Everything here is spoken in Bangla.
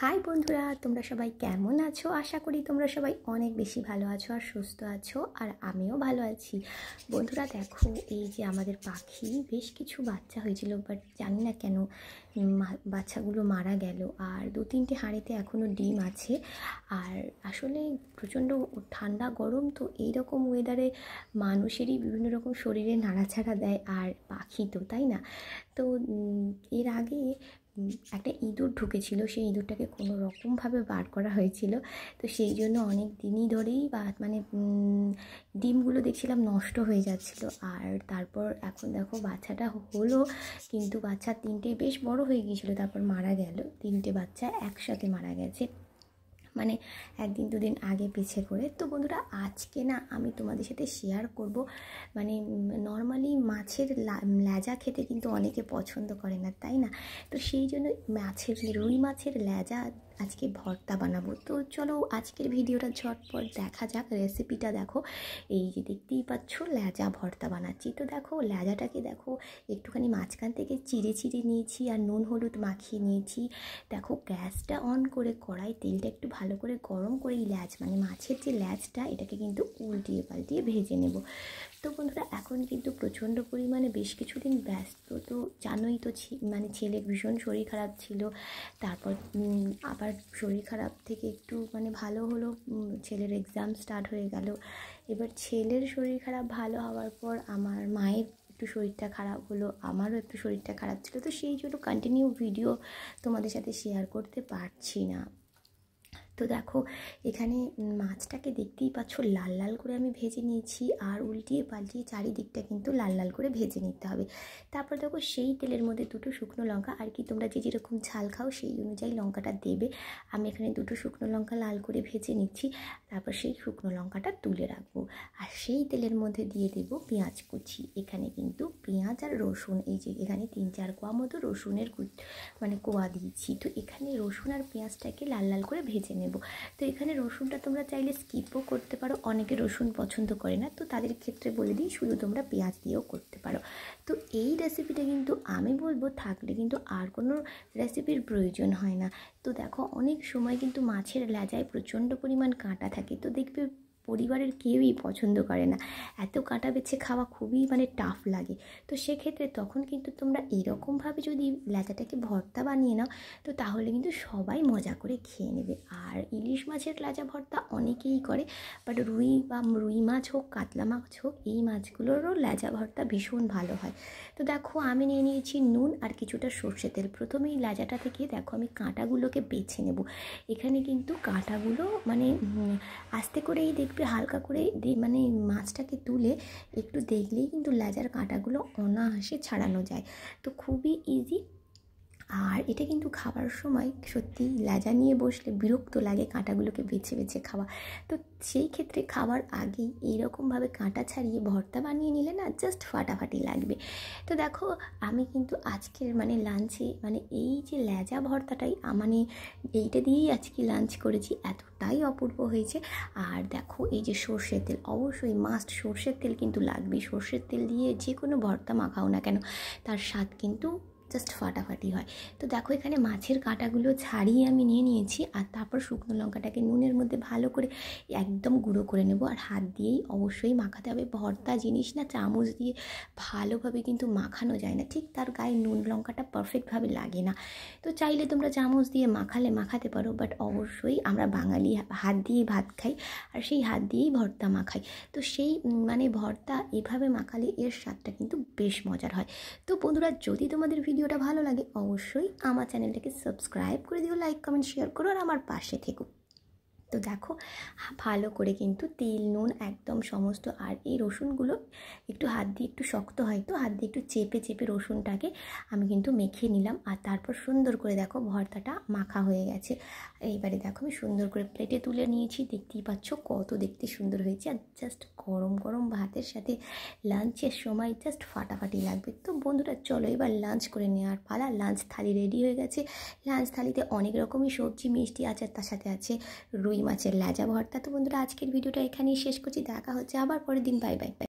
হাই বন্ধুরা, তোমরা সবাই কেমন আছো? আশা করি তোমরা সবাই অনেক বেশি ভালো আছো আর সুস্থ আছো, আর আমিও ভালো আছি। বন্ধুরা দেখো, এই যে আমাদের পাখি বেশ কিছু বাচ্চা হয়েছিল, বাট জানি না কেন বাচ্চাগুলো মারা গেল। আর 2-3টে হাঁড়িতে এখনও ডিম আছে। আর আসলে প্রচণ্ড ঠান্ডা গরম, তো এইরকম ওয়েদারে মানুষেরই বিভিন্ন রকম শরীরে নাড়াচাড়া দেয়, আর পাখি তো, তাই না? তো এর আগে একটা ইঁদুর ঢুকেছিল, সেই ইঁদুরটাকে কোনো রকমভাবে বার করা হয়েছিল। তো সেই জন্য অনেক দিনই ধরেই ডিমগুলো দেখছিলাম নষ্ট হয়ে যাচ্ছিলো। আর তারপর এখন দেখো বাচ্চাটা হলো, কিন্তু বাচ্চা 3টে বেশ বড় হয়ে গিয়েছিলো, তারপর মারা গেল। 3টে বাচ্চা একসাথে মারা গেছে, মানে 1-2 দিন আগে পিছে করে। তো বন্ধুরা, আজকে না আমি তোমাদের সাথে শেয়ার করব, মানে নর্মালি মাছের লেজা খেতে কিন্তু অনেকে পছন্দ করে না, তাই না? তো সেই জন্য রুই মাছের লেজা আজকে ভর্তা বানাবো। তো চলো আজকের ভিডিওটা ঝটপট দেখা যাক। রেসিপিটা দেখো, এই যে দেখতেই পাচ্ছ লেজা ভর্তা বানাচ্ছি। তো দেখো লেজাটাকে দেখো একটুখানি মাঝখান থেকে চিড়ে নিয়েছি, আর নুন হলুদ মাখিয়ে নিয়েছি। দেখো গ্যাসটা অন করে কড়াই তেলটা একটু ভালো করে গরম করে মানে মাছের যে লেজটা, এটাকে কিন্তু উল্টিয়ে পাল্টিয়ে ভেজে নেব। তো বন্ধুরা, এখন কিন্তু প্রচণ্ড পরিমাণে বেশ কিছুদিন ব্যস্ত, তো জানোই তো, মানে ছেলের ভীষণ শরীর খারাপ ছিল। তারপর আবার শরীর খারাপ থেকে একটু মানে ভালো হলো, ছেলের এক্সাম স্টার্ট হয়ে গেল। এবার ছেলের শরীর খারাপ ভালো হওয়ার পর আমার মায়ের একটু শরীরটা খারাপ হলো, আমারও একটু শরীরটা খারাপ ছিল। তো সেই জন্য কন্টিনিউ ভিডিও তোমাদের সাথে শেয়ার করতে পারছি না। তো দেখো এখানে মাছটাকে দেখতেই পাচ্ছ লাল লাল করে আমি ভেজে নিয়েছি, আর উল্টিয়ে পাল্টিয়ে চারিদিকটা কিন্তু লাল লাল করে ভেজে নিতে হবে। তারপর দেখো সেই তেলের মধ্যে 2টো শুকনো লঙ্কা, আর কি তোমরা যে যেরকম ঝাল খাও সেই অনুযায়ী লঙ্কাটা দেবে। আমি এখানে 2টো শুকনো লঙ্কা লাল করে ভেজে নিচ্ছি। তারপর সেই শুকনো লঙ্কাটা তুলে রাখবো, আর সেই তেলের মধ্যে দিয়ে দেবো পেঁয়াজ কুচি। এখানে কিন্তু পেঁয়াজ আর রসুন, এই যে এখানে 3-4 কোয়া মতো রসুনের মানে কোয়া দিয়েছি। তো এখানে রসুন আর পেঁয়াজটাকে লাল লাল করে ভেজে নেব। তো এখানে রসুনটা তোমরা চাইলে স্কিপও করতে পারো, অনেকে রসুন পছন্দ করে না, তো তাদের ক্ষেত্রে বলে দিই শুধু তোমরা পেঁয়াজ দিয়েও করতে পারো। তো এই রেসিপিটা কিন্তু আমি বলবো থাকলে কিন্তু আর কোনো রেসিপির প্রয়োজন হয় না। তো দেখো অনেক সময় কিন্তু মাছের লেজায় প্রচণ্ড পরিমাণ কাঁটা থাকে, তো দেখবে পরিবারের কেউই পছন্দ করে না, এত কাঁটা বেছে খাওয়া খুবই মানে টাফ লাগে। তো সেক্ষেত্রে তখন কিন্তু তোমরা এরকমভাবে যদি লেজাটাকে ভর্তা বানিয়ে নাও, তো তাহলে কিন্তু সবাই মজা করে খেয়ে নেবে। আর ইলিশ মাছের লেজা ভর্তা অনেকেই করে, বাট রুই মাছ হোক, কাতলা মাছ হোক, এই মাছগুলোরও লেজা ভর্তা ভীষণ ভালো হয়। তো দেখো আমি নিয়ে নিয়েছি নুন আর কিছুটা সর্ষে তেল। প্রথমেই লেজাটা থেকে দেখো আমি কাঁটাগুলোকে বেছে নেব। এখানে কিন্তু কাঁটাগুলো মানে আস্তে করেই দেখবে, হালকা করে মানে মাছটাকে তুলে একটু দেখলেই কিন্তু লেজার কাঁটাগুলো অনায়াসে ছাড়ানো যায়। তো খুবই ইজি। আর এটা কিন্তু খাবার সময় সত্যি লেজা নিয়ে বসলে বিরক্ত লাগে কাঁটাগুলোকে বেছে বেছে খাওয়া। তো সেই ক্ষেত্রে খাবার আগেই এইরকমভাবে কাঁটা ছাড়িয়ে ভর্তা বানিয়ে নিলে না জাস্ট ফাটাফাটি লাগবে। তো দেখো আমি কিন্তু আজকের মানে লাঞ্চে মানে এই যে লেজা ভর্তাটাই মানে এইটা দিয়েই আজকে লাঞ্চ করেছি, এতটাই অপূর্ব হয়েছে। আর দেখো এই যে সর্ষের তেল, অবশ্যই মাস্ট সর্ষের তেল কিন্তু লাগবে। সর্ষের তেল দিয়ে যে কোনো ভর্তা মাখাও না কেন, তার স্বাদ কিন্তু জাস্ট ফাটাফাটি হয়। তো দেখো এখানে মাছের কাঁটাগুলো ছাড়িয়ে আমি নিয়ে নিয়েছি, আর তারপর শুকনো লঙ্কাটাকে নুনের মধ্যে ভালো করে একদম গুঁড়ো করে নেব। আর হাত দিয়েই অবশ্যই মাখাতে হবে, ভর্তা জিনিস না চামচ দিয়ে ভালোভাবে কিন্তু মাখানো যায় না, ঠিক তার গায়ে নুন লঙ্কাটা পারফেক্টভাবে লাগে না। তো চাইলে তোমরা চামচ দিয়ে মাখাতে পারো, বাট অবশ্যই আমরা বাঙালি হাত দিয়ে ভাত খাই, আর সেই হাত দিয়েই ভর্তা মাখাই। তো সেই মানে ভর্তা এভাবে মাখালে এর স্বাদটা কিন্তু বেশ মজার হয়। তো বন্ধুরা, যদি তোমাদের ভিডিওটা ভালো লাগে অবশ্যই আমার চ্যানেলটাকে সাবস্ক্রাইব করে দিও, লাইক কমেন্ট শেয়ার করো, আর আমার পাশে থেকো। তো দেখো ভালো করে কিন্তু তেল নুন একদম সমস্ত, আর এই রসুনগুলো একটু হাত দিয়ে একটু শক্ত হয়, তো হাত দিয়ে একটু চেপে রসুনটাকে আমি কিন্তু মেখে নিলাম। আর তারপর সুন্দর করে দেখো ভর্তাটা মাখা হয়ে গেছে। এইবারে দেখো আমি সুন্দর করে প্লেটে তুলে নিয়েছি, দেখতেই পাচ্ছ কত দেখতে সুন্দর হয়েছে। আর জাস্ট গরম গরম ভাতের সাথে লাঞ্চের সময় জাস্ট ফাটাফাটি লাগবে। তো বন্ধুরা চলো এবার লাঞ্চ করে নেওয়ার পালা। লাঞ্চ থালি রেডি হয়ে গেছে। লাঞ্চ থালিতে অনেক রকমই সবজি মিষ্টি আছে, তার সাথে আছে রুই মাছের লেজা ভর্তা। তো বন্ধুরা আজকের ভিডিওটা এখানেই শেষ করছি, দেখা হচ্ছে আবার পরের দিন। Bye bye.